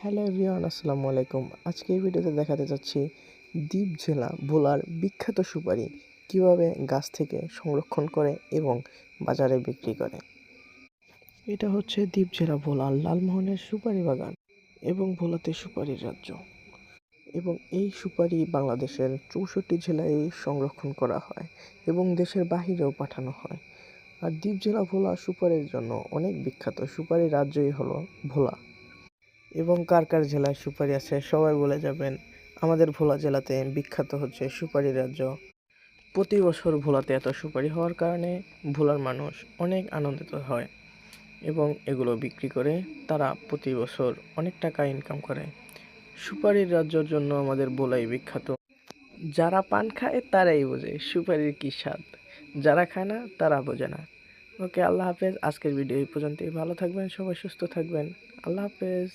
Hello everyone, আসসালামু আলাইকুম। আজকে এই ভিডিওতে দেখাতে যাচ্ছি দ্বীপ জেলা ভোলার বিখ্যাত সুপারি কিভাবে গাছ থেকে সংরক্ষণ করে এবং বাজারে বিক্রি করে। এটা হচ্ছে দ্বীপ জেলা ভোলার লালমোহনের সুপারি বাগান এবং ভোলাতে সুপারির রাজ্য। এবং এই সুপারি বাংলাদেশের 64 জেলায় সংরক্ষণ করা হয় এবং দেশের বাহিরেও পাঠানো হয়। আর দ্বীপ জেলা ভোলা সুপারির জন্য অনেক বিখ্যাত। সুপারির রাজ্যই হলো ভোলা। এবং কার কার জেলায় সুপারি আছে সবাই বলে যাবেন। আমাদের ভোলা জেলাতে বিখ্যাত হচ্ছে সুপারি রাজ্য। প্রতি বছর ভোলাতে এত সুপারি হওয়ার কারণে ভোলার মানুষ অনেক আনন্দিত হয় এবং এগুলো বিক্রি করে তারা প্রতি বছর অনেক টাকা ইনকাম করে। সুপারির রাজ্যর জন্য আমাদের ভোলাই বিখ্যাত। যারা পান খায় তারাই বোঝে সুপারির কী স্বাদ, যারা খায় না তারা বোঝে না। ওকে, আল্লাহ হাফেজ। আজকের ভিডিও এই পর্যন্তই। ভালো থাকবেন, সবাই সুস্থ থাকবেন। আল্লাহ হাফেজ।